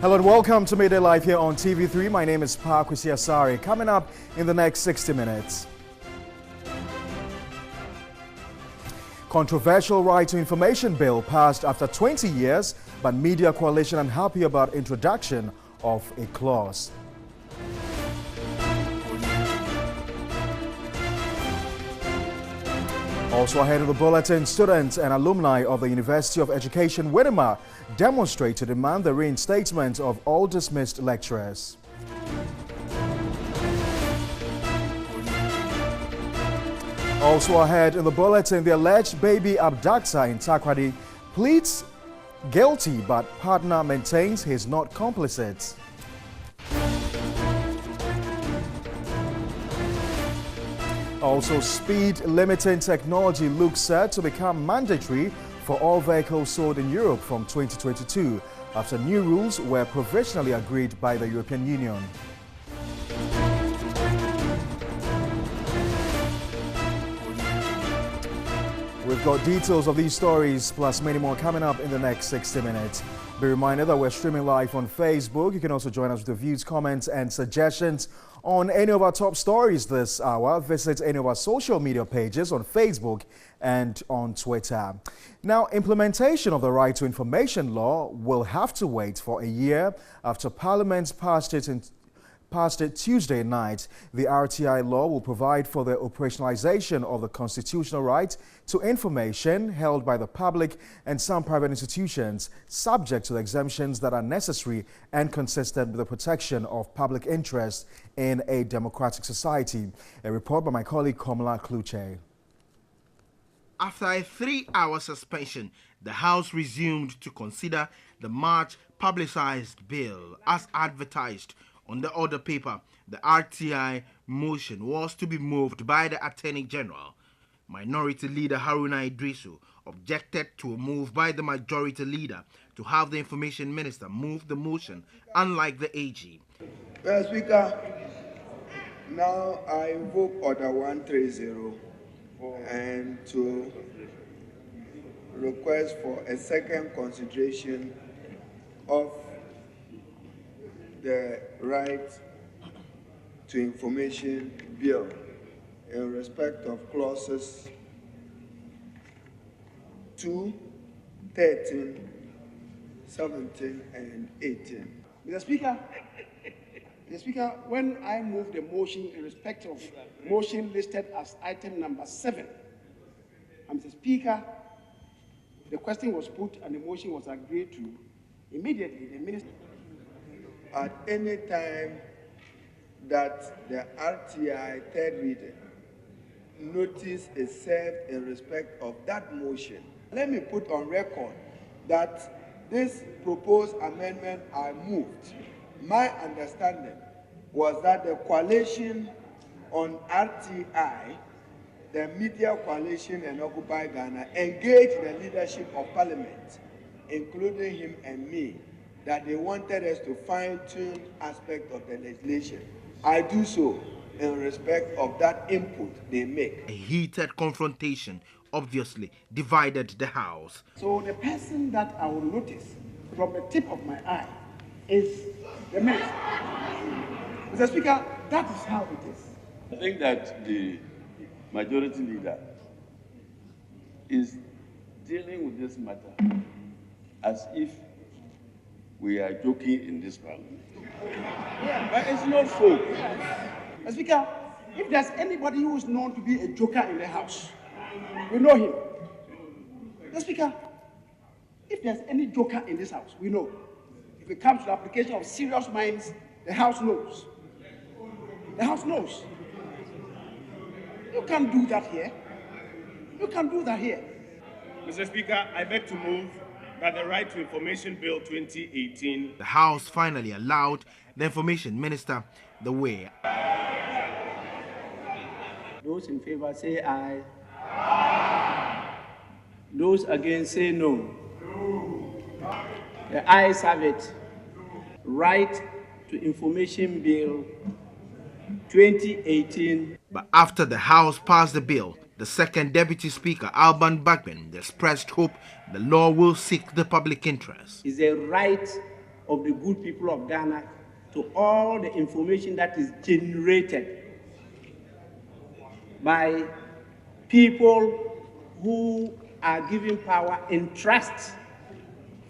Hello and welcome to Midday Live here on TV3. My name is Pakwisi Asari. Coming up in the next 60 minutes. Controversial right to information bill passed after 20 years, but media coalition unhappy about introduction of a clause. Also ahead of the bulletin, students and alumni of the University of Education, Winema, demonstrate to demand the reinstatement of all dismissed lecturers. Also ahead in the bulletin, the alleged baby abductor in Takoradi pleads guilty, but partner maintains he is not complicit. Also, speed limiting technology looks set to become mandatory for all vehicles sold in Europe from 2022 after new rules were provisionally agreed by the European Union. We've got details of these stories plus many more coming up in the next 60 minutes. Be reminded that we're streaming live on Facebook. You can also join us with the views, comments and suggestions on any of our top stories this hour. Visit any of our social media pages on Facebook and on Twitter. Now, implementation of the Right to Information law will have to wait for a year after Parliament passed it Tuesday night. The RTI law will provide for the operationalization of the constitutional right to information held by the public and some private institutions, subject to the exemptions that are necessary and consistent with the protection of public interest in a democratic society. A report by my colleague Komla Kluche. After a 3-hour suspension, the House resumed to consider the much publicized bill as advertised on the order paper. The RTI motion was to be moved by the Attorney General. Minority Leader Haruna Idrisu objected to a move by the Majority Leader to have the Information Minister move the motion, unlike the AG. Mr. Speaker, now I invoke Order 130 and to request for a second consideration of the Right to Information Bill in respect of clauses 2, 13, 17, and 18. Mr. Speaker, when I move the motion in respect of motion listed as item number 7, Mr. Speaker, the question was put and the motion was agreed to. Immediately, the minister. At any time that the RTI third reading notice is served in respect of that motion, let me put on record that this proposed amendment I moved. My understanding was that the coalition on RTI, the media coalition and Occupy Ghana, engaged the leadership of Parliament, including him and me, that they wanted us to fine-tune aspects of the legislation. I do so in respect of that input they make. A heated confrontation obviously divided the House. So the person that I will notice from the tip of my eye is the minister. Mr. Speaker, that is how it is. I think that the Majority Leader is dealing with this matter as if we are joking in this parliament. But it's not so. Mr. Speaker, if there's anybody who is known to be a joker in the House, we know him. Mr. Speaker, if there's any joker in this House, we know. If it comes to the application of serious minds, the House knows. The House knows. You can't do that here. You can't do that here. Mr. Speaker, I beg to move that the Right to Information Bill 2018. The House finally allowed the Information Minister the way. Those in favor say aye. Aye. Those against say no. The ayes have it. Right to Information Bill 2018. But after the House passed the bill, the second Deputy Speaker, Alban Bagbin, expressed hope the law will seek the public interest. It's a right of the good people of Ghana to all the information that is generated by people who are given power in trust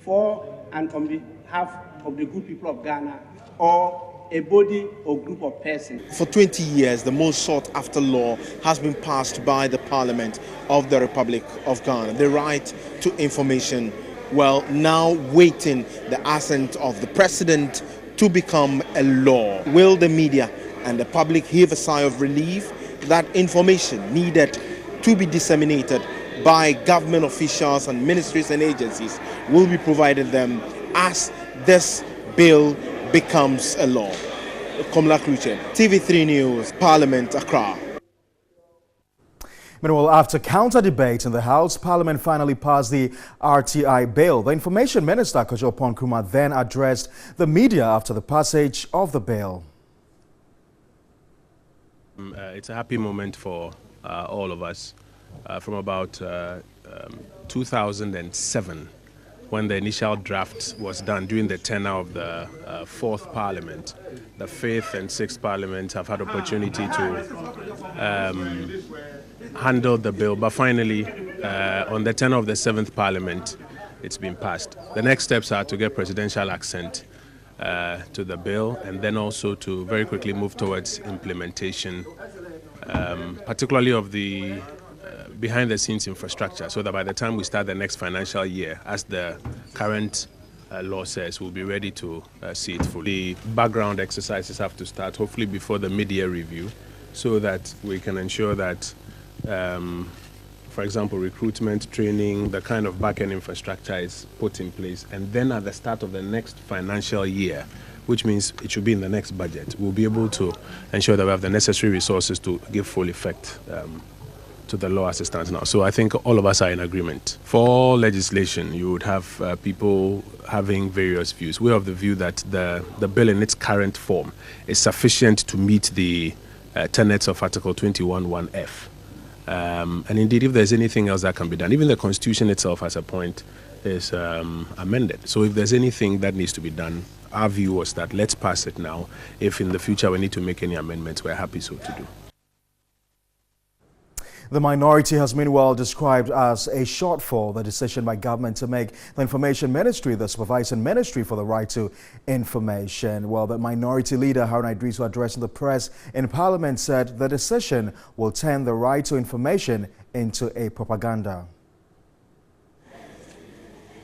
for and on behalf of the good people of Ghana, or a body or group of persons. For 20 years, the most sought-after law has been passed by the Parliament of the Republic of Ghana, the right to information. Well, now waiting the assent of the President to become a law. Will the media and the public heave a sigh of relief that information needed to be disseminated by government officials and ministries and agencies will be provided them as this bill becomes a law? Komla Kluche, TV3 News, Parliament, Accra. Meanwhile, after counter-debate in the House, Parliament finally passed the RTI bill. The Information Minister, Kojo Nkrumah, then addressed the media after the passage of the bill. It's a happy moment for all of us. From about 2007, when the initial draft was done during the tenure of the fourth Parliament, the fifth and sixth Parliament have had opportunity to handle the bill, but finally, on the tenure of the seventh Parliament, it's been passed. The next steps are to get presidential assent to the bill, and then also to very quickly move towards implementation, particularly of the behind-the-scenes infrastructure, so that by the time we start the next financial year, as the current law says, we'll be ready to see it fully. The background exercises have to start, hopefully before the mid-year review, so that we can ensure that, for example, recruitment, training, the kind of back-end infrastructure is put in place. And then at the start of the next financial year, which means it should be in the next budget, we'll be able to ensure that we have the necessary resources to give full effect to the law as it stands now. So I think all of us are in agreement. For all legislation, you would have people having various views. We have the view that the bill in its current form is sufficient to meet the tenets of Article 21(1)(f). And indeed, if there's anything else that can be done, even the Constitution itself as a point is amended. So if there's anything that needs to be done, our view was that let's pass it now. If in the future we need to make any amendments, we're happy so to do. The minority has meanwhile described as a shortfall the decision by government to make the Information Ministry the supervising ministry for the right to information. Well, the minority leader, Haruna Idris, addressing the press in Parliament, said the decision will turn the right to information into a propaganda.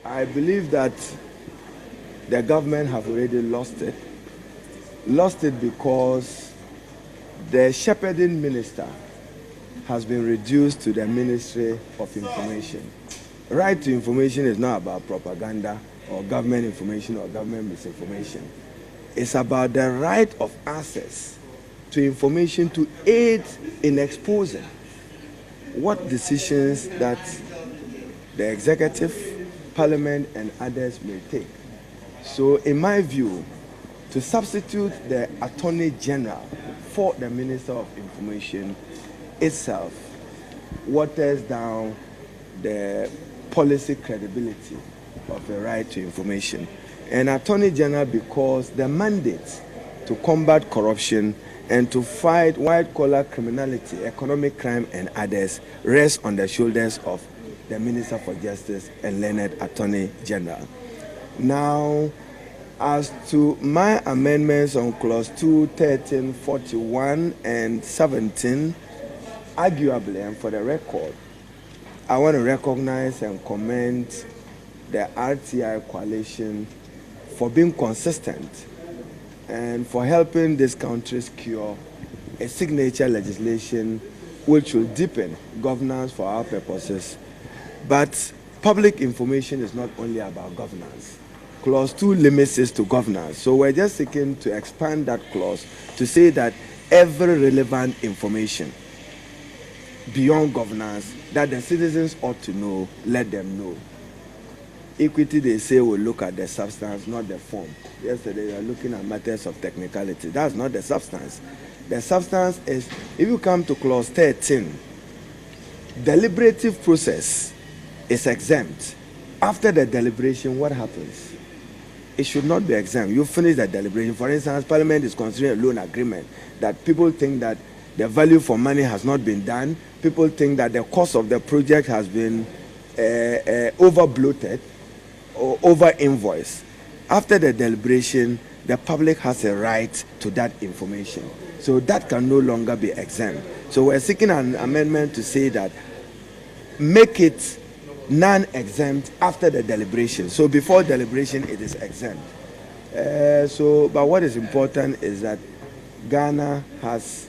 I believe that the government have already lost it. Lost it because the shepherding minister has been reduced to the Ministry of Information. Right to information is not about propaganda or government information or government misinformation. It's about the right of access to information to aid in exposing what decisions that the executive, parliament, and others may take. So, in my view, to substitute the Attorney General for the Minister of Information itself waters down the policy credibility of the right to information. And Attorney General, because the mandate to combat corruption and to fight white-collar criminality, economic crime, and others rests on the shoulders of the Minister for Justice and learned Attorney General. Now, as to my amendments on Clause 2, 13, 41, and 17, arguably, and for the record, I want to recognize and commend the RTI coalition for being consistent and for helping this country secure a signature legislation which will deepen governance for our purposes. But public information is not only about governance. Clause 2 limits it to governance. So we're just seeking to expand that clause to say that every relevant information beyond governance that the citizens ought to know, let them know. Equity, they say, will look at the substance, not the form. Yesterday, we were looking at matters of technicality. That's not the substance. The substance is, if you come to Clause 13, deliberative process is exempt. After the deliberation, what happens? it should not be exempt. You finish the deliberation. For instance, Parliament is considering a loan agreement that people think that the value for money has not been done. People think that the cost of the project has been over bloated or over invoiced. After the deliberation, the public has a right to that information. So that can no longer be exempt. So we're seeking an amendment to say that make it non-exempt after the deliberation. So before deliberation, it is exempt. But what is important is that Ghana has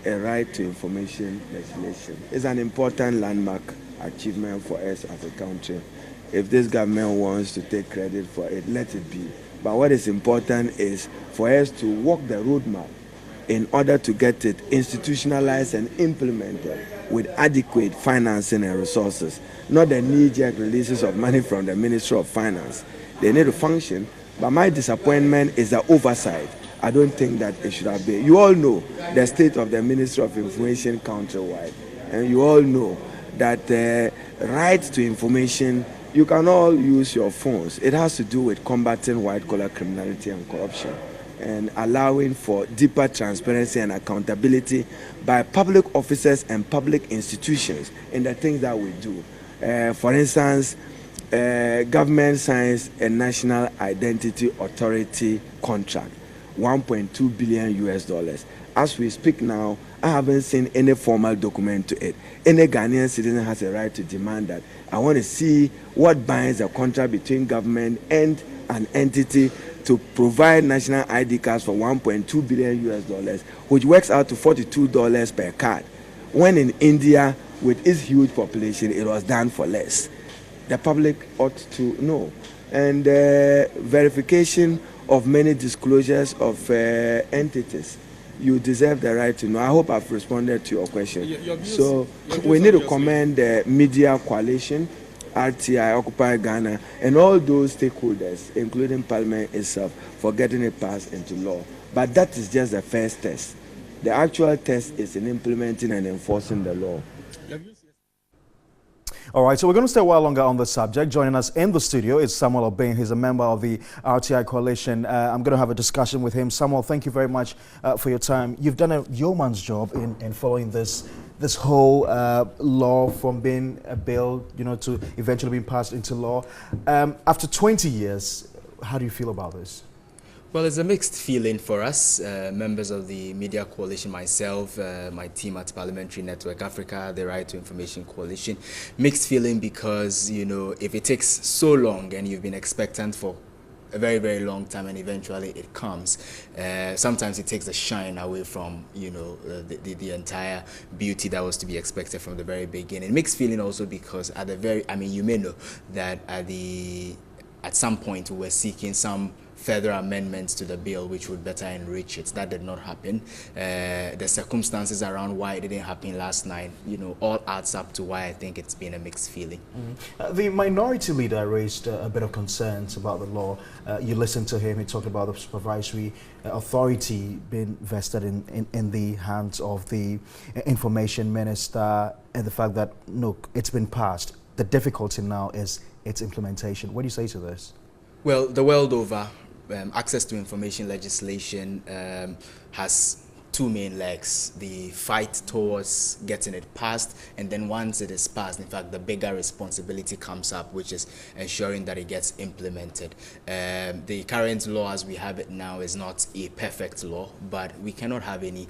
a right to information legislation. It's an important landmark achievement for us as a country. If this government wants to take credit for it, let it be. But what is important is for us to walk the roadmap in order to get it institutionalized and implemented with adequate financing and resources, not the knee-jerk releases of money from the Ministry of Finance. They need to function, but my disappointment is the oversight. I don't think that it should have been. You all know the state of the Ministry of Information countrywide, and you all know that the right to information, you can all use your phones. It has to do with combating white-collar criminality and corruption and allowing for deeper transparency and accountability by public officers and public institutions in the things that we do. For instance, government signs a National Identity Authority contract, $1.2 billion. As we speak now, I haven't seen any formal document to it. Any Ghanaian citizen has a right to demand that. I want to see what binds a contract between government and an entity to provide national ID cards for $1.2 billion, which works out to $42 per card. When in India, with its huge population, it was done for less. The public ought to know. And verification of many disclosures of entities. You deserve the right to know. I hope I've responded to your question. We need to commend the Media Coalition, RTI, Occupy Ghana, and all those stakeholders, including Parliament itself, for getting it passed into law. But that is just the first test. The actual test is in implementing and enforcing the law. All right, so we're going to stay a while longer on the subject. Joining us in the studio is Samuel Obeng. He's a member of the RTI Coalition. I'm going to have a discussion with him. Samuel, thank you very much for your time. You've done a yeoman's job in following this whole law from being a bill, to eventually being passed into law. After 20 years, how do you feel about this? Well, it's a mixed feeling for us, members of the Media Coalition, myself, my team at Parliamentary Network Africa, the Right to Information Coalition. Mixed feeling because, if it takes so long and you've been expectant for a very, very long time and eventually it comes, sometimes it takes the shine away from, the entire beauty that was to be expected from the very beginning. Mixed feeling also because you may know that at some point we were seeking some further amendments to the bill which would better enrich it. That did not happen. The circumstances around why it didn't happen last night, all adds up to why I think it's been a mixed feeling. The minority leader raised a bit of concerns about the law. You listened to him. He talked about the supervisory authority being vested in the hands of the information minister and the fact that, look, it's been passed. The difficulty now is its implementation. What do you say to this? Well, the world over, access to information legislation has two main legs: the fight towards getting it passed, and then once it is passed, in fact, the bigger responsibility comes up, which is ensuring that it gets implemented. The current law as we have it now is not a perfect law, but we cannot have any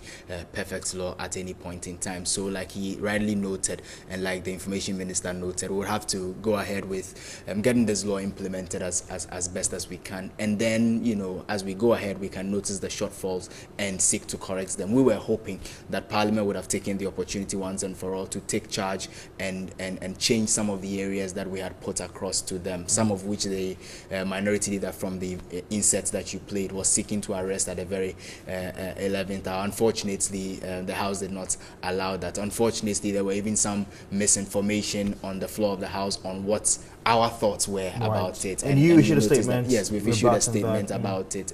perfect law at any point in time. So like he rightly noted, and like the information minister noted, we'll have to go ahead with getting this law implemented as best as we can. And then, as we go ahead, we can notice the shortfalls and seek to correct them. We were hoping that Parliament would have taken the opportunity once and for all to take charge and change some of the areas that we had put across to them, some of which the minority leader from the insert that you played was seeking to arrest at the very 11th hour. Unfortunately, the House did not allow that. Unfortunately, there were even some misinformation on the floor of the House on what our thoughts were about it. And you issued a noticed statement. Yes, we've issued a statement that, about it.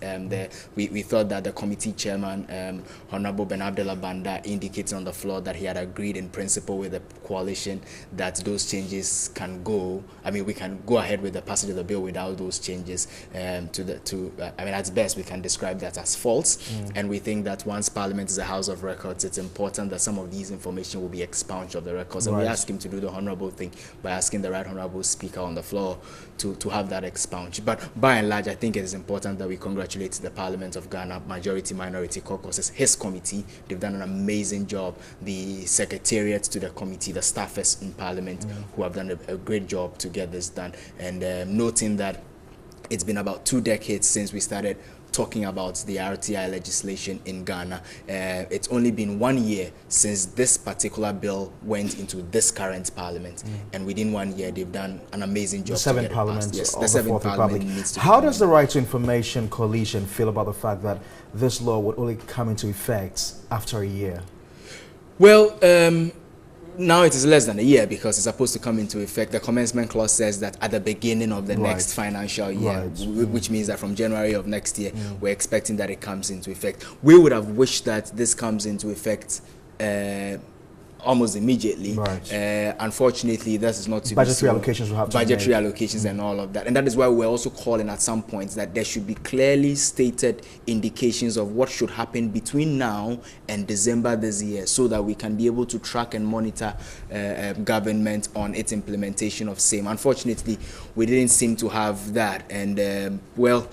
We thought that the committee chairman, Honorable Ben Abdullah Banda, indicated on the floor that he had agreed in principle with the coalition that those changes can go. I mean, we can go ahead with the passage of the bill without those changes. I mean, at best, we can describe that as false. And we think that once Parliament is a house of records, it's important that some of these information will be expunged of the records. And we ask him to do the honorable thing by asking the right honorable speaker on the floor to have that expunged. But by and large, I think it is important that we congratulate the Parliament of Ghana Majority Minority Caucuses, his committee. They've done an amazing job. The secretariat to the committee, the staffers in Parliament who have done a great job to get this done. And noting that it's been about 2 decades since we started talking about the RTI legislation in Ghana. It's only been 1 year since this particular bill went into this current parliament, and within 1 year they've done an amazing job. The seventh parliament, yes, of the seventh parliament needs to. How does the Right to Information Coalition feel about the fact that this law would only come into effect after a year? Well, now it is less than a year because it's supposed to come into effect. The commencement clause says that at the beginning of the next financial year, which means that from January of next year, we're expecting that it comes into effect. We would have wished that this comes into effect almost immediately. Unfortunately, that is not to budgetary allocations will have to budgetary allocations and all of that, and that is why we're also calling at some points that there should be clearly stated indications of what should happen between now and December this year, so that we can be able to track and monitor government on its implementation of same. Unfortunately, we didn't seem to have that, and well,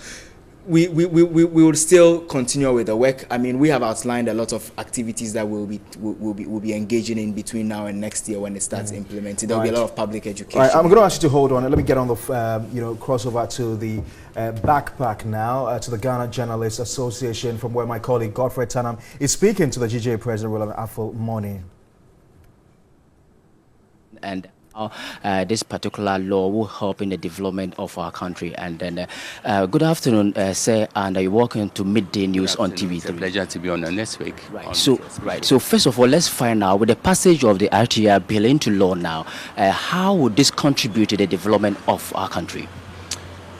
we will still continue with the work. I mean, we have outlined a lot of activities that we'll be engaging in between now and next year when it starts implementing. There will be a lot of public education. I'm going to ask you to hold on. Let me get on the crossover to the backpack now, to the Ghana Journalists Association, from where my colleague Godfrey Tanam is speaking to the GJ President Roland Afol Money. And this particular law will help in the development of our country. And then, good afternoon, sir, and you're welcome to Midday News on TV3. It's a pleasure to be on the next week. So first of all, let's find out, with the passage of the RTI bill into law now, how would this contribute to the development of our country?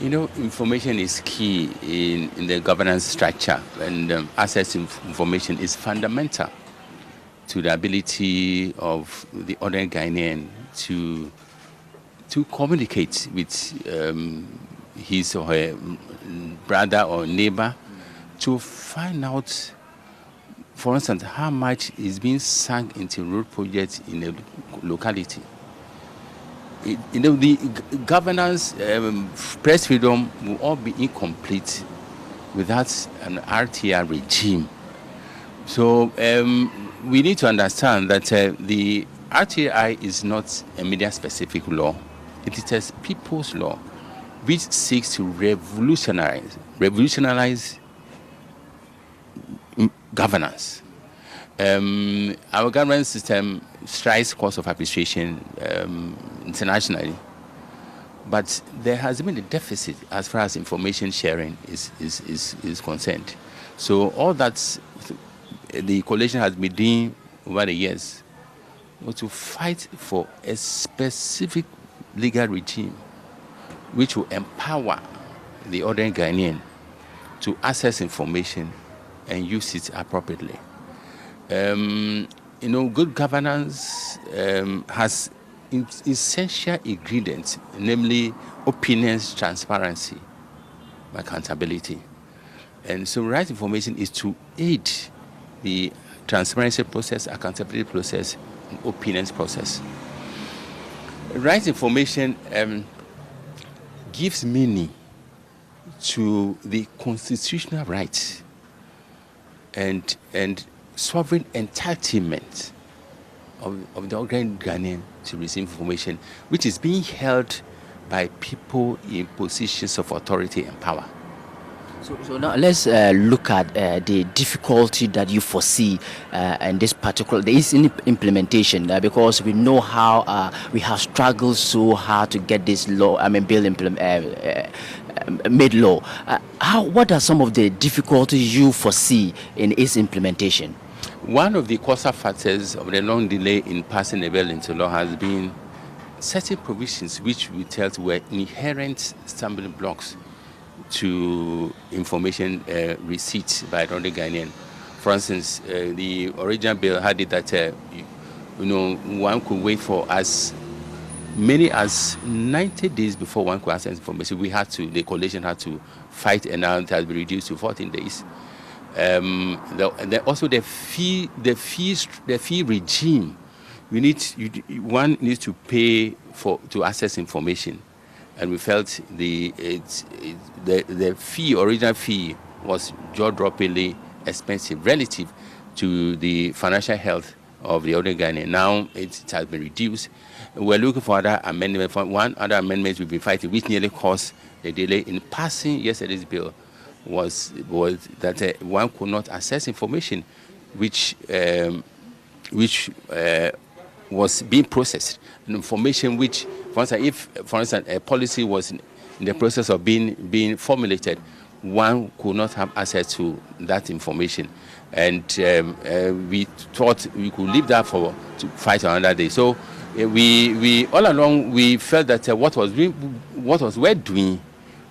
You know, information is key in the governance structure, and access to information is fundamental to the ability of the ordinary Ghanaian to communicate with his or her brother or neighbor, to find out, for instance, how much is being sunk into road projects in a locality. You know, the governance, press freedom will all be incomplete without an RTI regime. So we need to understand that the RTI is not a media-specific law. It is a people's law which seeks to revolutionize governance. Our governance system strikes cause of appreciation internationally, but there has been a deficit as far as information sharing is concerned. So all that the coalition has been doing over the years was to fight for a specific legal regime which will empower the ordinary Ghanaian to access information and use it appropriately. You know, good governance has essential ingredients, namely openness, transparency, accountability. And so right information is to aid the transparency process, accountability process, and openness process. Right information gives meaning to the constitutional rights and sovereign entitlement of the ordinary Ghanaian to receive information, which is being held by people in positions of authority and power. So now let's look at the difficulty that you foresee in this particular, there is in implementation, because we know how we have struggled so hard to get this law, bill made law. What are some of the difficulties you foresee in its implementation? One of the causal factors of the long delay in passing the bill into law has been certain provisions which we felt were inherent stumbling blocks to information receipts by the Ghanaian. For instance, the original bill had it that one could wait for as many as 90 days before one could access information. The coalition had to fight, and now it has been reduced to 14 days. Also the fee regime. One needs to pay to access information, and we felt the original fee was jaw-droppingly expensive relative to the financial health of the other Ghanaian. Now it has been reduced. We're looking for other amendments. One other amendment we've been fighting, which nearly caused a delay in passing yesterday's bill, was that one could not access information which was being processed. And information which, for instance, a policy was in the process of being formulated, one could not have access to that information. And we thought we could leave that to fight another day. So we all along we felt that what we're doing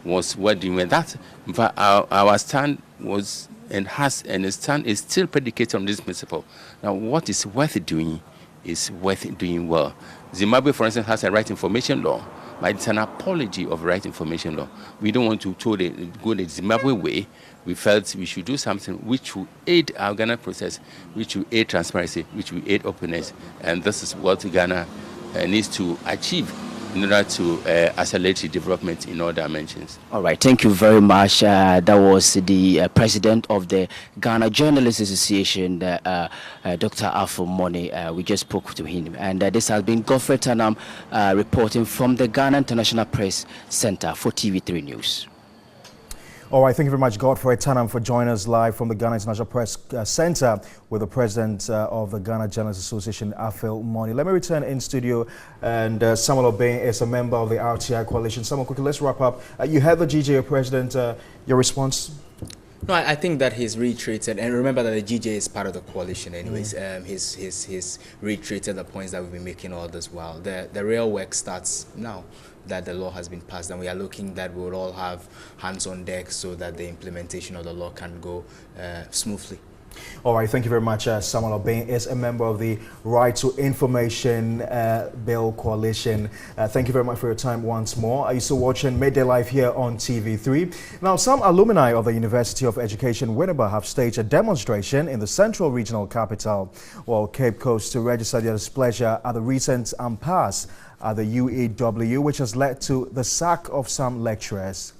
was we're doing. And that, in fact, our stand was and stand is still predicated on this principle. Now, what is worth doing is worth doing well. Zimbabwe, for instance, has a right information law, but it's an apology of right information law. We don't want to go the Zimbabwe way. We felt we should do something which will aid our Ghana process, which will aid transparency, which will aid openness. And this is what Ghana needs to achieve in order to accelerate development in all dimensions. All right, thank you very much. That was the president of the Ghana Journalists Association, Dr. Afo Moni. We just spoke to him. And this has been Godfrey Tanam reporting from the Ghana International Press Center for TV3 News. All right, thank you very much, Godfrey Tanam, for joining us live from the Ghana International Press Center with the president of the Ghana Journalists Association, Afo Moni. Let me return in studio, and Samuel Obeng is a member of the RTI coalition. Samuel, quickly, let's wrap up. You heard the GJ president, your response? No, I think that he's reiterated, and remember that the GJ is part of the coalition anyways. He's reiterated the points that we've been making all this while. The real work starts now that the law has been passed, and we are looking that we will all have hands on deck so that the implementation of the law can go smoothly. All right, thank you very much. Samuel Obeng is a member of the Right to Information Bill Coalition. Thank you very much for your time once more. Are you still watching Midday Live here on TV3? Now, some alumni of the University of Education Winneba have staged a demonstration in the Central Regional Capital, while Cape Coast, to register their displeasure at the recent impasse at the UAW, which has led to the sack of some lecturers.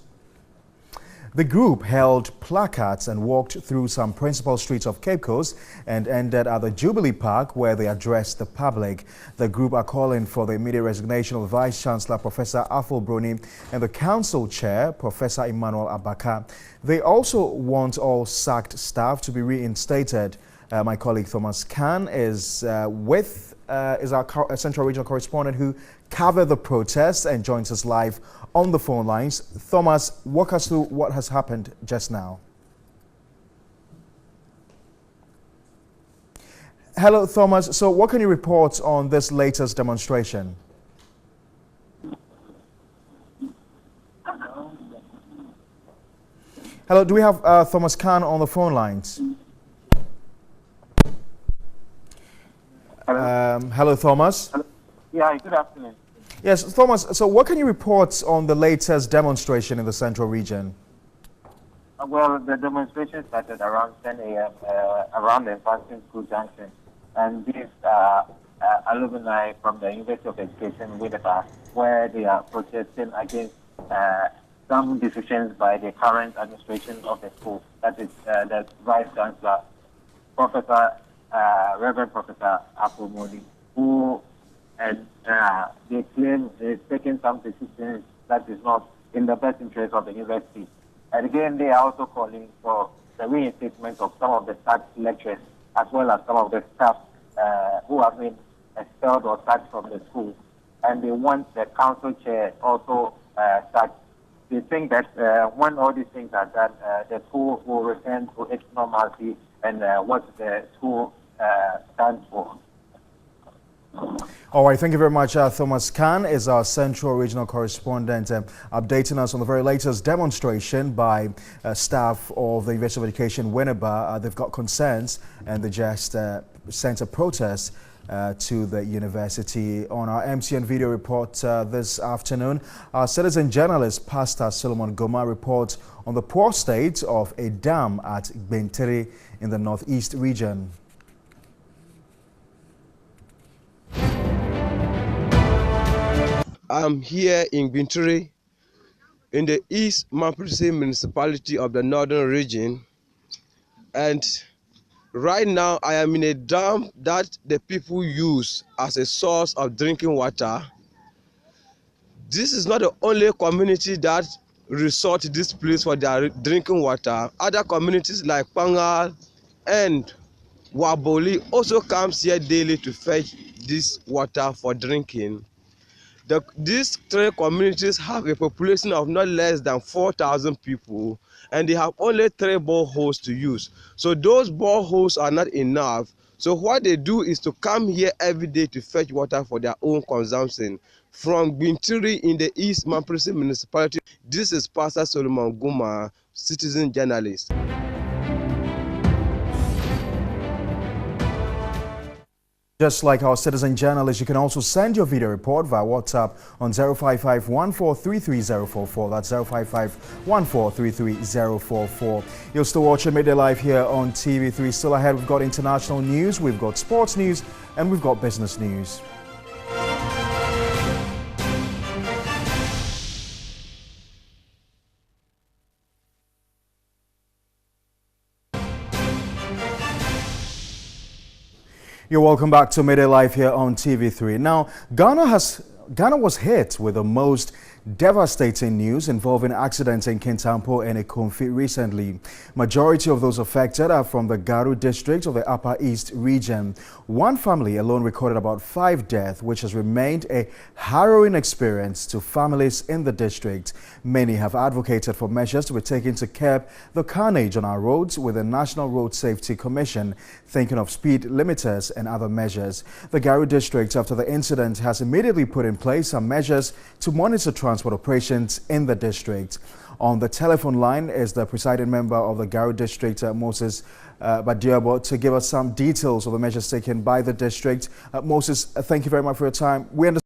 The group held placards and walked through some principal streets of Cape Coast and ended at the Jubilee Park, where they addressed the public. The group are calling for the immediate resignation of Vice Chancellor Professor Afo Broni and the Council Chair, Professor Emmanuel Abaka. They also want all sacked staff to be reinstated. My colleague Thomas Khan is our Central Regional correspondent who covered the protests and joins us live on the phone lines. Thomas, walk us through what has happened just now. Hello, Thomas. So what can you report on this latest demonstration? Hello, do we have Thomas Khan on the phone lines? Hello, Thomas. Hello. Yeah, good afternoon. Yes, Thomas, so what can you report on the latest demonstration in the Central Region? Well, the demonstration started around 10 a.m. Around the Fasting School Junction. And these alumni from the University of Education, Winneba, where they are protesting against some decisions by the current administration of the school. That is the Vice Chancellor, Reverend Professor Afo Moni, who they claim is taking some decisions that is not in the best interest of the university. And again, they are also calling for the reinstatement of some of the sacked lecturers, as well as some of the staff who have been expelled or sacked from the school. And they want the council chair also sacked. They think that when all these things are done, the school will return to its normalcy and what the school stands for. All right, thank you very much. Thomas Khan is our Central Regional Correspondent, updating us on the very latest demonstration by staff of the University of Education, Winneba. They've got concerns and they just sent a protest to the university. On our MCN video report this afternoon, our citizen journalist, Pastor Solomon Goma, reports on the poor state of a dam at Bentiri in the northeast region. I'm here in Bintiri, in the East Mamprusi municipality of the northern region, and right now I am in a dam that the people use as a source of drinking water. This is not the only community that resort to this place for their drinking water. Other communities like Pangal and Waboli also comes here daily to fetch this water for drinking. These three communities have a population of not less than 4,000 people, and they have only 3 boreholes to use. So those boreholes are not enough. So what they do is to come here every day to fetch water for their own consumption. From Bintiri in the East Mamprusi municipality, this is Pastor Solomon Goma, citizen journalist. Just like our citizen journalists, you can also send your video report via WhatsApp on 055-1433-044. That's 055-1433-044. You're still watching Midday Live here on TV3. Still ahead, we've got international news, we've got sports news, and we've got business news. You're welcome back to Midday Live here on TV3. Now, Ghana was hit with the most devastating news involving accidents in Kintampo and Ekomfi recently. Majority of those affected are from the Garu district of the Upper East region. One family alone recorded about 5 deaths, which has remained a harrowing experience to families in the district. Many have advocated for measures to be taken to curb the carnage on our roads, with the National Road Safety Commission thinking of speed limiters and other measures. The Garu district, after the incident, has immediately put in place some measures to monitor transport operations in the district. On the telephone line is the presiding member of the Garu district, Moses Badiabo, to give us some details of the measures taken by the district. Moses, thank you very much for your time. We understand